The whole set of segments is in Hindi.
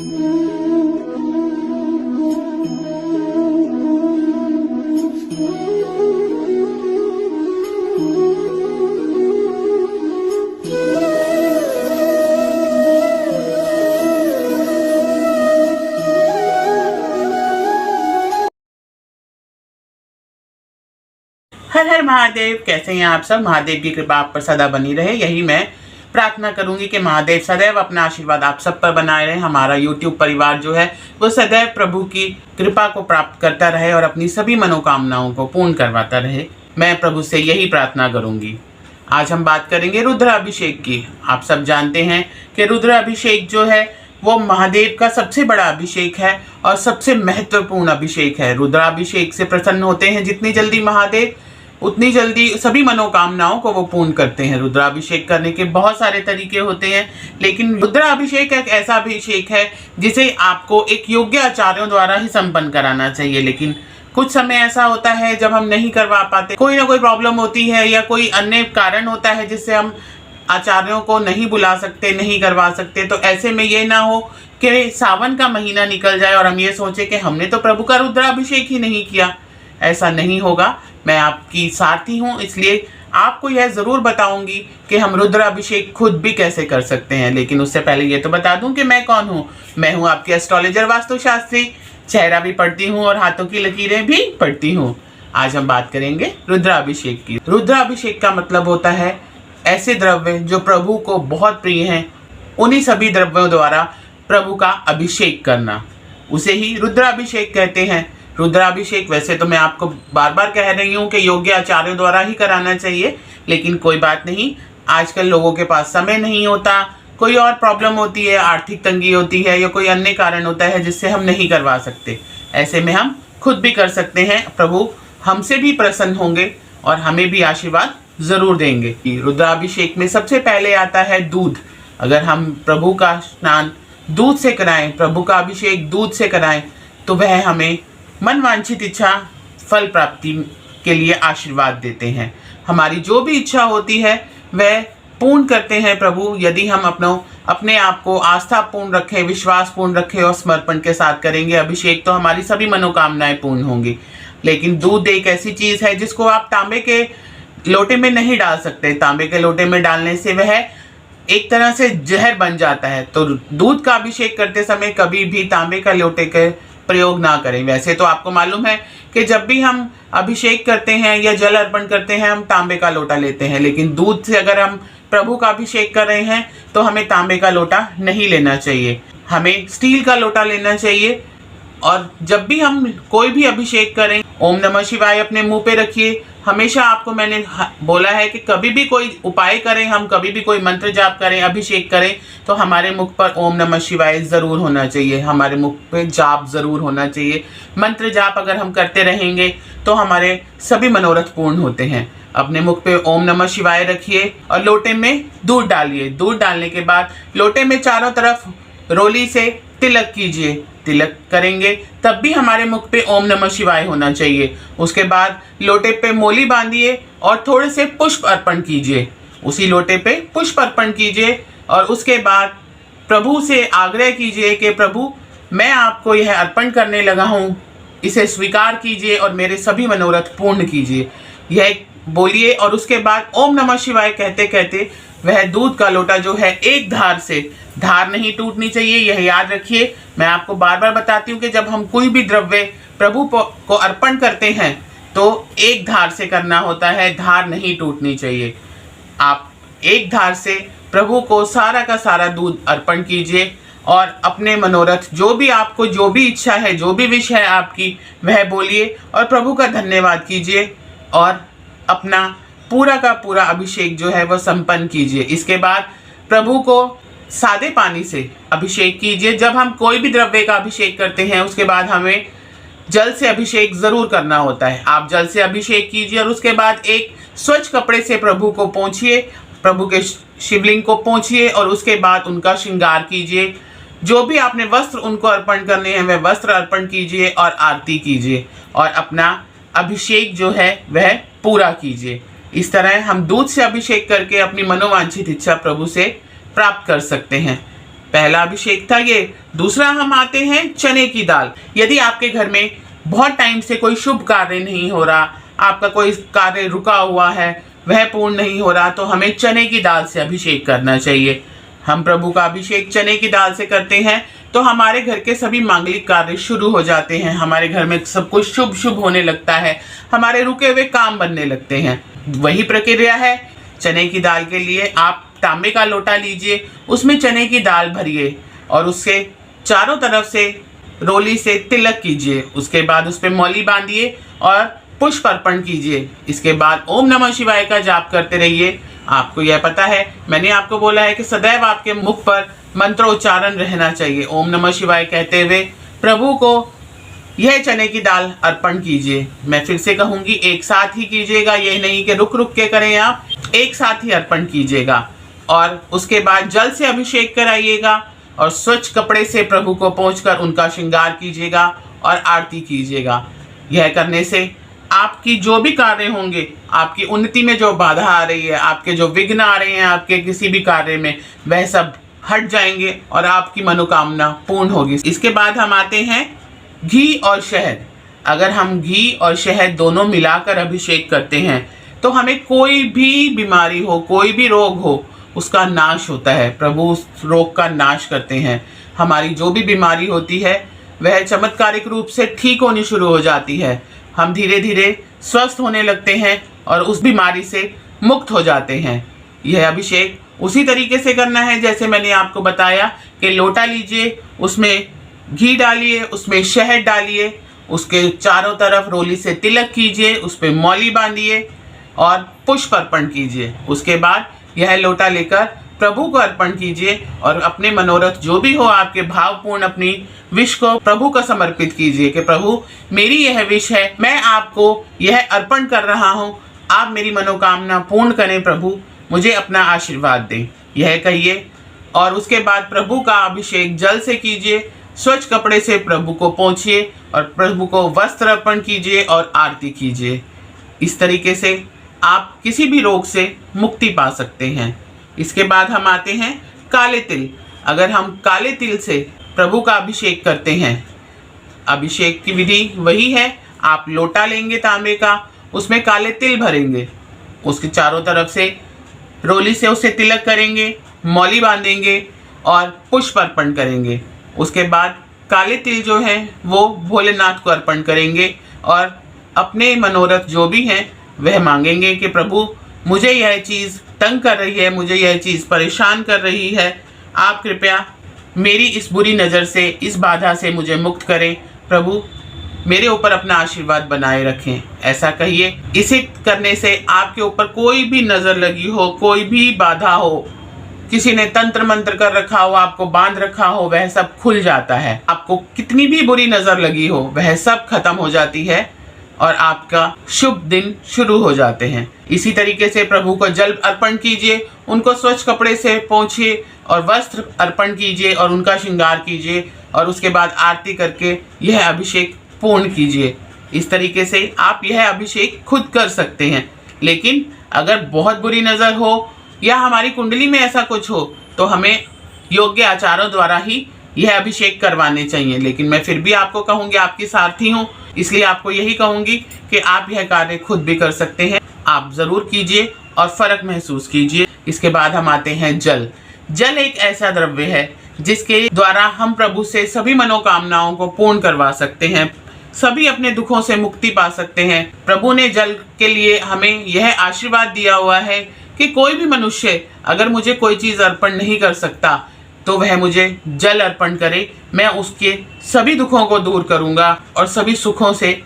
हर हर महादेव। कैसे हैं आप सब? महादेव की कृपा आप पर सदा बनी रहे, यही मैं प्रार्थना करूंगी कि महादेव सदैव अपना आशीर्वाद आप सब पर बनाए रहे। हमारा YouTube परिवार जो है वो सदैव प्रभु की कृपा को प्राप्त करता रहे और अपनी सभी मनोकामनाओं को पूर्ण करवाता रहे। मैं प्रभु से यही प्रार्थना करूंगी। आज हम बात करेंगे रुद्राभिषेक की। आप सब जानते हैं कि रुद्राभिषेक जो है वो महादेव का सबसे बड़ा अभिषेक है और सबसे महत्वपूर्ण अभिषेक है। रुद्राभिषेक से प्रसन्न होते हैं जितनी जल्दी महादेव, उतनी जल्दी सभी मनोकामनाओं को वो पूर्ण करते हैं। रुद्राभिषेक करने के बहुत सारे तरीके होते हैं, लेकिन रुद्राभिषेक एक ऐसा अभिषेक है जिसे आपको एक योग्य आचार्यों द्वारा ही संपन्न कराना चाहिए। लेकिन कुछ समय ऐसा होता है जब हम नहीं करवा पाते, कोई ना कोई प्रॉब्लम होती है या कोई अन्य कारण होता है जिससे हम आचार्यों को नहीं बुला सकते, नहीं करवा सकते। तो ऐसे में ये ना हो कि सावन का महीना निकल जाए और हम ये सोचे कि हमने तो प्रभु का रुद्राभिषेक ही नहीं किया। ऐसा नहीं होगा। मैं आपकी साथी हूँ, इसलिए आपको यह ज़रूर बताऊंगी कि हम रुद्राभिषेक खुद भी कैसे कर सकते हैं। लेकिन उससे पहले ये तो बता दूं कि मैं कौन हूँ। मैं हूँ आपकी एस्ट्रोलॉजर वास्तुशास्त्री, चेहरा भी पढ़ती हूँ और हाथों की लकीरें भी पढ़ती हूँ। आज हम बात करेंगे रुद्राभिषेक की। रुद्राभिषेक का मतलब होता है ऐसे द्रव्य जो प्रभु को बहुत प्रिय हैं, उन्हीं सभी द्रव्यों द्वारा प्रभु का अभिषेक करना, उसे ही रुद्राभिषेक कहते हैं। रुद्राभिषेक वैसे तो मैं आपको बार बार कह रही हूँ कि योग्य आचार्यों द्वारा ही कराना चाहिए, लेकिन कोई बात नहीं, आजकल लोगों के पास समय नहीं होता, कोई और प्रॉब्लम होती है, आर्थिक तंगी होती है या कोई अन्य कारण होता है जिससे हम नहीं करवा सकते। ऐसे में हम खुद भी कर सकते हैं। प्रभु हमसे भी प्रसन्न होंगे और हमें भी आशीर्वाद ज़रूर देंगे। रुद्राभिषेक में सबसे पहले आता है दूध। अगर हम प्रभु का स्नान दूध से कराएं, प्रभु का अभिषेक दूध से कराएं, तो वह हमें मनवांछित इच्छा फल प्राप्ति के लिए आशीर्वाद देते हैं। हमारी जो भी इच्छा होती है वह पूर्ण करते हैं प्रभु, यदि हम अपने आप को आस्था पूर्ण रखें, विश्वास पूर्ण रखें और समर्पण के साथ करेंगे अभिषेक, तो हमारी सभी मनोकामनाएं पूर्ण होंगी। लेकिन दूध एक ऐसी चीज़ है जिसको आप तांबे के लोटे में नहीं डाल सकते। तांबे के लोटे में डालने से वह एक तरह से जहर बन जाता है। तो दूध का अभिषेक करते समय कभी भी तांबे का लोटे के प्रयोग ना करें। वैसे तो आपको मालूम है कि जब भी हम अभिषेक करते हैं या जल अर्पण करते हैं हम तांबे का लोटा लेते हैं, लेकिन दूध से अगर हम प्रभु का अभिषेक कर रहे हैं तो हमें तांबे का लोटा नहीं लेना चाहिए, हमें स्टील का लोटा लेना चाहिए। और जब भी हम कोई भी अभिषेक करें, ओम नमः शिवाय अपने मुंह पे रखिए। हमेशा आपको मैंने बोला है कि कभी भी कोई उपाय करें, हम कभी भी कोई मंत्र जाप करें, अभिषेक करें, तो हमारे मुख पर ओम नमः शिवाय ज़रूर होना चाहिए, हमारे मुख पे जाप ज़रूर होना चाहिए। मंत्र जाप अगर हम करते रहेंगे तो हमारे सभी मनोरथ पूर्ण होते हैं। अपने मुख पे ओम नमः शिवाय रखिए और लोटे में दूध डालिए। दूध डालने के बाद लोटे में चारों तरफ रोली से तिलक कीजिए। तिलक करेंगे तब भी हमारे मुख पे ओम नमः शिवाय होना चाहिए। उसके बाद लोटे पे मोली बांधिए और थोड़े से पुष्प अर्पण कीजिए। उसी लोटे पे पुष्प अर्पण कीजिए और उसके बाद प्रभु से आग्रह कीजिए कि प्रभु मैं आपको यह अर्पण करने लगा हूँ, इसे स्वीकार कीजिए और मेरे सभी मनोरथ पूर्ण कीजिए। यह बोलिए और उसके बाद ओम नमः शिवाय कहते कहते वह दूध का लोटा जो है एक धार से, धार नहीं टूटनी चाहिए, यह याद रखिए। मैं आपको बार बार बताती हूँ कि जब हम कोई भी द्रव्य प्रभु को अर्पण करते हैं तो एक धार से करना होता है, धार नहीं टूटनी चाहिए। आप एक धार से प्रभु को सारा का सारा दूध अर्पण कीजिए और अपने मनोरथ जो भी आपको, जो भी इच्छा है, जो भी विश है आपकी, वह बोलिए और प्रभु का धन्यवाद कीजिए और अपना पूरा का पूरा अभिषेक जो है वह संपन्न कीजिए। इसके बाद प्रभु को सादे पानी से अभिषेक कीजिए। जब हम कोई भी द्रव्य का अभिषेक करते हैं उसके बाद हमें जल से अभिषेक ज़रूर करना होता है। आप जल से अभिषेक कीजिए और उसके बाद एक स्वच्छ कपड़े से प्रभु को पोंछिए, प्रभु के शिवलिंग को पोंछिए और उसके बाद उनका श्रृंगार कीजिए। जो भी आपने वस्त्र उनको अर्पण करने हैं वह वस्त्र अर्पण कीजिए और आरती कीजिए और अपना अभिषेक जो है वह पूरा कीजिए। इस तरह हम दूध से अभिषेक करके अपनी मनोवांछित इच्छा प्रभु से प्राप्त कर सकते हैं। पहला अभिषेक था ये। दूसरा हम आते हैं चने की दाल। यदि आपके घर में बहुत टाइम से कोई शुभ कार्य नहीं हो रहा, आपका कोई कार्य रुका हुआ है, वह पूर्ण नहीं हो रहा, तो हमें चने की दाल से अभिषेक करना चाहिए। हम प्रभु का अभिषेक चने की दाल से करते हैं तो हमारे घर के सभी मांगलिक कार्य शुरू हो जाते हैं, हमारे घर में सब कुछ शुभ शुभ होने लगता है, हमारे रुके हुए काम बनने लगते हैं। वही प्रक्रिया है चने की दाल के लिए। आप तांबे का लोटा लीजिए, उसमें चने की दाल भरिए और उसके चारों तरफ से रोली से तिलक कीजिए। उसके बाद उस पर मौली बांधिए और पुष्प अर्पण कीजिए। इसके बाद ओम नमः शिवाय का जाप करते रहिए। आपको यह पता है, मैंने आपको बोला है कि सदैव आपके मुख पर मंत्रोच्चारण रहना चाहिए। ओम नमः शिवाय कहते हुए प्रभु को यह चने की दाल अर्पण कीजिए। मैं फिर से कहूंगी, एक साथ ही कीजिएगा, यह नहीं कि रुक रुक के करें, आप एक साथ ही अर्पण कीजिएगा। और उसके बाद जल से अभिषेक कराइएगा और स्वच्छ कपड़े से प्रभु को पोंछकर उनका श्रृंगार कीजिएगा और आरती कीजिएगा। यह करने से आपकी जो भी कार्य होंगे, आपकी उन्नति में जो बाधा आ रही है, आपके जो विघ्न आ रहे हैं आपके किसी भी कार्य में, वह सब हट जाएंगे और आपकी मनोकामना पूर्ण होगी। इसके बाद हम आते हैं घी और शहद। अगर हम घी और शहद दोनों मिलाकर अभिषेक करते हैं तो हमें कोई भी बीमारी हो, कोई भी रोग हो, उसका नाश होता है। प्रभु उस रोग का नाश करते हैं। हमारी जो भी बीमारी होती है वह चमत्कारिक रूप से ठीक होनी शुरू हो जाती है। हम धीरे धीरे स्वस्थ होने लगते हैं और उस बीमारी से मुक्त हो जाते हैं। यह अभिषेक उसी तरीके से करना है जैसे मैंने आपको बताया कि लोटा लीजिए, उसमें घी डालिए, उसमें शहद डालिए, उसके चारों तरफ रोली से तिलक कीजिए, उस पर मौली बांधिए और पुष्प अर्पण कीजिए। उसके बाद यह लोटा लेकर प्रभु को अर्पण कीजिए और अपने मनोरथ जो भी हो, आपके भावपूर्ण अपनी विश को प्रभु को समर्पित कीजिए कि प्रभु मेरी यह विश है, मैं आपको यह अर्पण कर रहा हूँ, आप मेरी मनोकामना पूर्ण करें, प्रभु मुझे अपना आशीर्वाद दें, यह कहिए। और उसके बाद प्रभु का अभिषेक जल से कीजिए, स्वच्छ कपड़े से प्रभु को पोंछिए और प्रभु को वस्त्र अर्पण कीजिए और आरती कीजिए। इस तरीके से आप किसी भी रोग से मुक्ति पा सकते हैं। इसके बाद हम आते हैं काले तिल। अगर हम काले तिल से प्रभु का अभिषेक करते हैं, अभिषेक की विधि वही है, आप लोटा लेंगे तांबे का, उसमें काले तिल भरेंगे, उसके चारों तरफ से रोली से उसे तिलक करेंगे, मौली बांधेंगे और पुष्प अर्पण करेंगे। उसके बाद काले तिल जो हैं वो भोलेनाथ को अर्पण करेंगे और अपने मनोरथ जो भी हैं वह मांगेंगे कि प्रभु मुझे यह चीज़ तंग कर रही है, मुझे यह चीज़ परेशान कर रही है, आप कृपया मेरी इस बुरी नज़र से, इस बाधा से मुझे मुक्त करें, प्रभु मेरे ऊपर अपना आशीर्वाद बनाए रखें, ऐसा कहिए। इसे करने से आपके ऊपर कोई भी नज़र लगी हो, कोई भी बाधा हो, किसी ने तंत्र मंत्र कर रखा हो, आपको बांध रखा हो, वह सब खुल जाता है। आपको कितनी भी बुरी नज़र लगी हो वह सब खत्म हो जाती है और आपका शुभ दिन शुरू हो जाते हैं। इसी तरीके से प्रभु को जल अर्पण कीजिए, उनको स्वच्छ कपड़े से पोंछिए और वस्त्र अर्पण कीजिए और उनका श्रृंगार कीजिए और उसके बाद आरती करके यह अभिषेक पूर्ण कीजिए। इस तरीके से आप यह अभिषेक खुद कर सकते हैं। लेकिन अगर बहुत बुरी नज़र हो या हमारी कुंडली में ऐसा कुछ हो तो हमें योग्य आचारों द्वारा ही यह अभिषेक करवाने चाहिए। लेकिन मैं फिर भी आपको कहूँगी, आपकी सारथी हूँ, इसलिए आपको यही कहूँगी कि आप यह कार्य खुद भी कर सकते हैं। आप ज़रूर कीजिए और फ़र्क महसूस कीजिए। इसके बाद हम आते हैं जल। जल एक ऐसा द्रव्य है जिसके द्वारा हम प्रभु से सभी मनोकामनाओं को पूर्ण करवा सकते हैं, सभी अपने दुखों से मुक्ति पा सकते हैं। प्रभु ने जल के लिए हमें यह आशीर्वाद दिया हुआ है कि कोई भी मनुष्य अगर मुझे कोई चीज़ अर्पण नहीं कर सकता तो वह मुझे जल अर्पण करे, मैं उसके सभी दुखों को दूर करूँगा और सभी सुखों से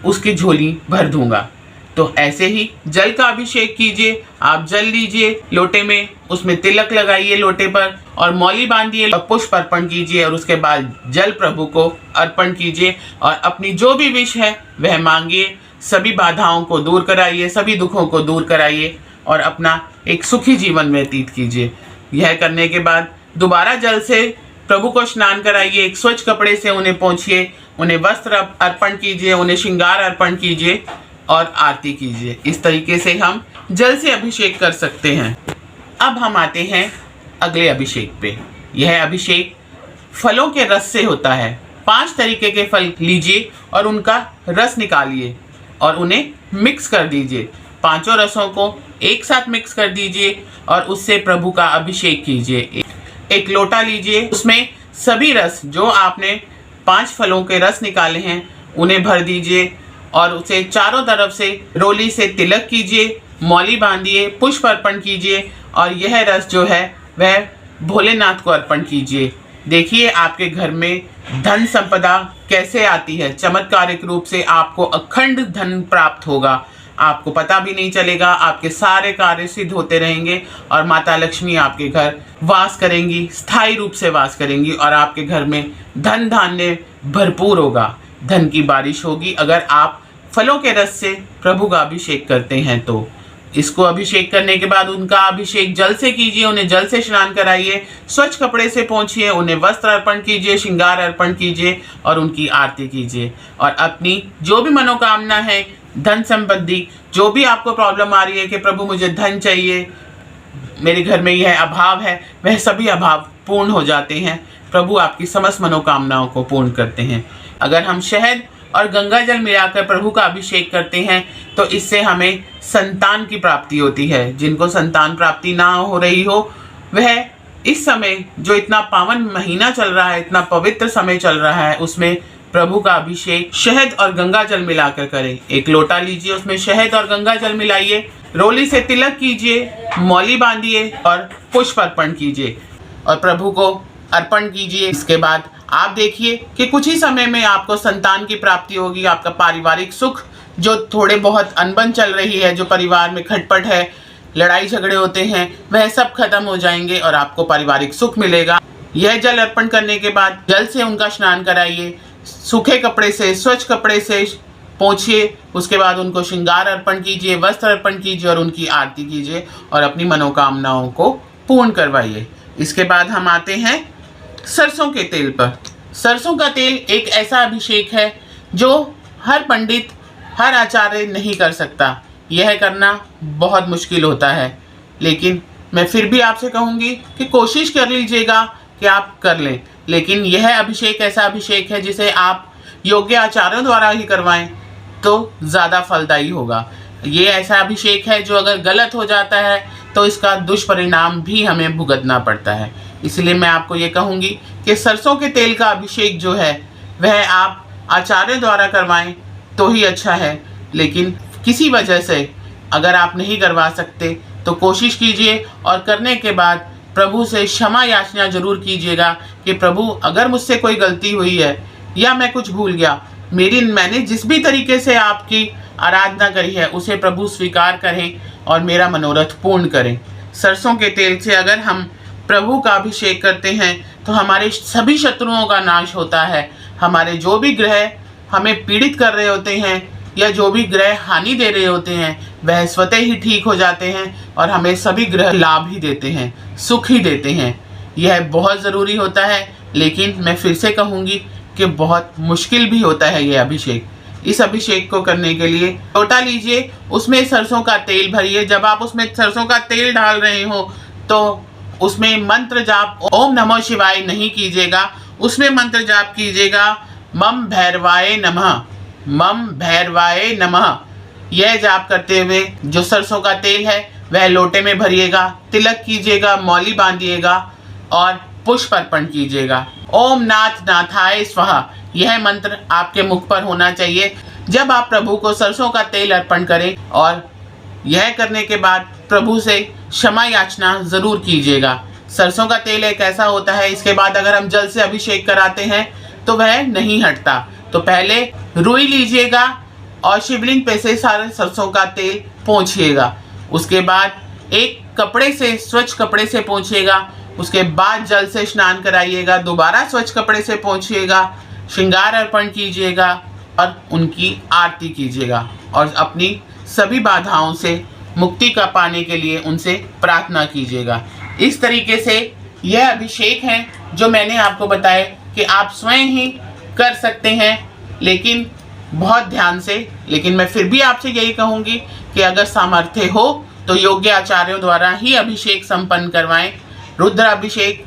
उसकी झोली भर दूँगा। तो ऐसे ही जल का अभिषेक कीजिए। आप जल लीजिए लोटे में, उसमें तिलक लगाइए लोटे पर और मौली बांधिए और पुष्प अर्पण कीजिए और उसके बाद जल प्रभु को अर्पण कीजिए और अपनी जो भी विश है वह मांगिए। सभी बाधाओं को दूर कराइए, सभी दुखों को दूर कराइए और अपना एक सुखी जीवन व्यतीत कीजिए। यह करने के बाद दोबारा जल से प्रभु को स्नान कराइए, एक स्वच्छ कपड़े से उन्हें पोंछिए, उन्हें वस्त्र अर्पण कीजिए, उन्हें श्रृंगार अर्पण कीजिए और आरती कीजिए। इस तरीके से हम जल से अभिषेक कर सकते हैं। अब हम आते हैं अगले अभिषेक पे। यह अभिषेक फलों के रस से होता है। 5 तरीके के फल लीजिए और उनका रस निकालिए और उन्हें मिक्स कर दीजिए। 5 रसों को एक साथ मिक्स कर दीजिए और उससे प्रभु का अभिषेक कीजिए। एक लोटा लीजिए, उसमें सभी रस जो आपने 5 फलों के रस निकाले हैं उन्हें भर दीजिए और उसे चारों तरफ से रोली से तिलक कीजिए, मौली बांधिए, पुष्प अर्पण कीजिए और यह रस जो है वह भोलेनाथ को अर्पण कीजिए। देखिए आपके घर में धन संपदा कैसे आती है। चमत्कारिक रूप से आपको अखंड धन प्राप्त होगा, आपको पता भी नहीं चलेगा। आपके सारे कार्य सिद्ध होते रहेंगे और माता लक्ष्मी आपके घर वास करेंगी, स्थायी रूप से वास करेंगी और आपके घर में धन धान्य भरपूर होगा, धन की बारिश होगी अगर आप फलों के रस से प्रभु का अभिषेक करते हैं तो। इसको अभिषेक करने के बाद उनका अभिषेक जल से कीजिए, उन्हें जल से स्नान कराइए, स्वच्छ कपड़े से पोंछिए, उन्हें वस्त्र अर्पण कीजिए, श्रृंगार अर्पण कीजिए और उनकी आरती कीजिए। और अपनी जो भी मनोकामना है, धन संबंधी जो भी आपको प्रॉब्लम आ रही है कि प्रभु मुझे धन चाहिए, मेरे घर में यह अभाव है, वह सभी अभाव पूर्ण हो जाते हैं। प्रभु आपकी समस्त मनोकामनाओं को पूर्ण करते हैं। अगर हम शहद और गंगा जल मिलाकर प्रभु का अभिषेक करते हैं तो इससे हमें संतान की प्राप्ति होती है। जिनको संतान प्राप्ति ना हो रही हो वह इस समय जो इतना पावन महीना चल रहा है, इतना पवित्र समय चल रहा है, उसमें प्रभु का अभिषेक शहद और गंगा जल मिलाकर करें। एक लोटा लीजिए, उसमें शहद और गंगा जल मिलाइए, रोली से तिलक कीजिए, मौली बांधिए और पुष्प अर्पण कीजिए और प्रभु को अर्पण कीजिए। इसके बाद आप देखिए कि कुछ ही समय में आपको संतान की प्राप्ति होगी। आपका पारिवारिक सुख, जो थोड़े बहुत अनबन चल रही है, जो परिवार में खटपट है, लड़ाई झगड़े होते हैं, वह सब खत्म हो जाएंगे और आपको पारिवारिक सुख मिलेगा। यह जल अर्पण करने के बाद जल से उनका स्नान कराइए, सूखे कपड़े से, स्वच्छ कपड़े से पोंछिए। उसके बाद उनको श्रृंगार अर्पण कीजिए, वस्त्र अर्पण कीजिए और उनकी आरती कीजिए और अपनी मनोकामनाओं को पूर्ण करवाइए। इसके बाद हम आते हैं सरसों के तेल पर। सरसों का तेल एक ऐसा अभिषेक है जो हर पंडित, हर आचार्य नहीं कर सकता। यह करना बहुत मुश्किल होता है, लेकिन मैं फिर भी आपसे कहूँगी कि कोशिश कर लीजिएगा कि आप कर लें। लेकिन यह अभिषेक ऐसा अभिषेक है जिसे आप योग्य आचार्यों द्वारा ही करवाएं तो ज़्यादा फलदायी होगा। ये ऐसा अभिषेक है जो अगर गलत हो जाता है तो इसका दुष्परिणाम भी हमें भुगतना पड़ता है। इसलिए मैं आपको ये कहूँगी कि सरसों के तेल का अभिषेक जो है वह आप आचार्य द्वारा करवाएं तो ही अच्छा है। लेकिन किसी वजह से अगर आप नहीं करवा सकते तो कोशिश कीजिए और करने के बाद प्रभु से क्षमा याचना जरूर कीजिएगा कि प्रभु अगर मुझसे कोई गलती हुई है या मैं कुछ भूल गया, मैंने जिस भी तरीके से आपकी आराधना करी है उसे प्रभु स्वीकार करें और मेरा मनोरथ पूर्ण करें। सरसों के तेल से अगर हम प्रभु का अभिषेक करते हैं तो हमारे सभी शत्रुओं का नाश होता है। हमारे जो भी ग्रह हमें पीड़ित कर रहे होते हैं या जो भी ग्रह हानि दे रहे होते हैं वह स्वतः ही ठीक हो जाते हैं और हमें सभी ग्रह लाभ ही देते हैं, सुख ही देते हैं। यह बहुत ज़रूरी होता है, लेकिन मैं फिर से कहूँगी कि बहुत मुश्किल भी होता है यह अभिषेक। इस अभिषेक को करने के लिए लोटा लीजिए, उसमें सरसों का तेल भरिए। जब आप उसमें सरसों का तेल डाल रहे हो तो उसमें मंत्र जाप ओम नमो शिवाय नहीं कीजिएगा, उसमें मंत्र जाप कीजिएगा मम भैरवाय नमः, मम भैरवाय नमः। यह जाप करते हुए जो सरसों का तेल है वह लोटे में भरिएगा, तिलक कीजिएगा, मौली बांधिएगा और पुष्प अर्पण कीजिएगा। ओम नाथ नाथाय स्वाहा, यह मंत्र आपके मुख पर होना चाहिए जब आप प्रभु को सरसों का तेल अर्पण करें। और यह करने के बाद प्रभु से क्षमा याचना जरूर कीजिएगा। सरसों का तेल एक ऐसा होता है, इसके बाद अगर हम जल से अभिषेक कराते हैं तो वह नहीं हटता। तो पहले रुई लीजिएगा और शिवलिंग पे से सारे सरसों का तेल पोंछिएगा। उसके बाद एक कपड़े से, स्वच्छ कपड़े से पोंछिएगा। उसके बाद जल से स्नान कराइएगा, दोबारा स्वच्छ कपड़े से पोंछिएगा, श्रृंगार अर्पण कीजिएगा और उनकी आरती कीजिएगा और अपनी सभी बाधाओं से मुक्ति का पाने के लिए उनसे प्रार्थना कीजिएगा। इस तरीके से यह अभिषेक है जो मैंने आपको बताया कि आप स्वयं ही कर सकते हैं, लेकिन बहुत ध्यान से। लेकिन मैं फिर भी आपसे यही कहूँगी कि अगर सामर्थ्य हो तो योग्य आचार्यों द्वारा ही अभिषेक संपन्न करवाएं। रुद्र अभिषेक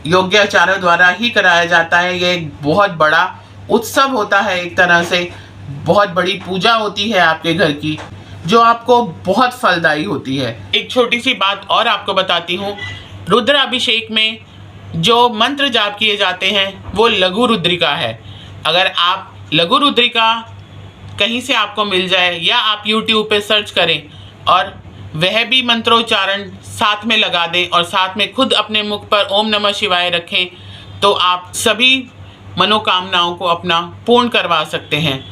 योग्याचार्यों द्वारा ही कराया जाता है। ये एक बहुत बड़ा उत्सव होता है, एक तरह से बहुत बड़ी पूजा होती है आपके घर की, जो आपको बहुत फलदायी होती है। एक छोटी सी बात और आपको बताती हूँ, रुद्राभिषेक में जो मंत्र जाप किए जाते हैं वो लघु रुद्रिका है। अगर आप लघु रुद्रिका कहीं से आपको मिल जाए या आप YouTube पे सर्च करें और वह भी मंत्रोच्चारण साथ में लगा दें और साथ में खुद अपने मुख पर ओम नमः शिवाय रखें, तो आप सभी मनोकामनाओं को अपना पूर्ण करवा सकते हैं।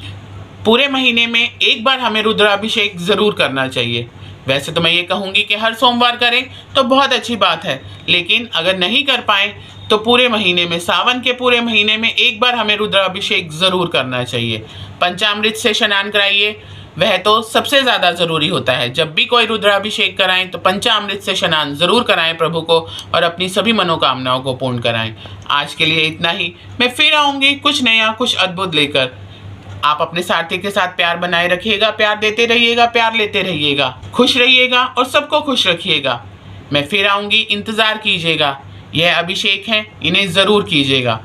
पूरे महीने में एक बार हमें रुद्राभिषेक ज़रूर करना चाहिए। वैसे तो मैं ये कहूँगी कि हर सोमवार करें तो बहुत अच्छी बात है, लेकिन अगर नहीं कर पाएँ तो पूरे महीने में, सावन के पूरे महीने में एक बार हमें रुद्राभिषेक ज़रूर करना चाहिए। पंचामृत से स्नान कराइए, वह तो सबसे ज़्यादा ज़रूरी होता है। जब भी कोई रुद्राभिषेक कराएं तो पंचामृत से स्नान ज़रूर कराएं प्रभु को, और अपनी सभी मनोकामनाओं को पूर्ण कराएं। आज के लिए इतना ही। मैं फिर आऊँगी कुछ नया, कुछ अद्भुत लेकर। आप अपने साथी के साथ प्यार बनाए रखिएगा, प्यार देते रहिएगा, प्यार लेते रहिएगा, खुश रहिएगा और सबको खुश रखिएगा। मैं फिर आऊँगी, इंतज़ार कीजिएगा। यह अभिषेक हैं, इन्हें ज़रूर कीजिएगा।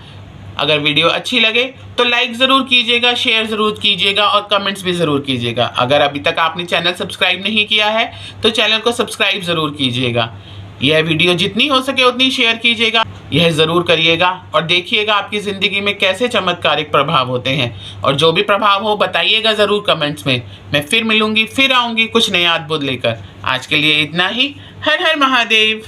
अगर वीडियो अच्छी लगे तो लाइक ज़रूर कीजिएगा, शेयर ज़रूर कीजिएगा और कमेंट्स भी ज़रूर कीजिएगा। अगर अभी तक आपने चैनल सब्सक्राइब नहीं किया है तो चैनल को सब्सक्राइब ज़रूर कीजिएगा। यह वीडियो जितनी हो सके उतनी शेयर कीजिएगा, यह ज़रूर करिएगा और देखिएगा आपकी ज़िंदगी में कैसे चमत्कारिक प्रभाव होते हैं। और जो भी प्रभाव हो बताइएगा ज़रूर कमेंट्स में। मैं फिर मिलूँगी, फिर आऊँगी कुछ नया अद्भुत लेकर। आज के लिए इतना ही। हर हर महादेव।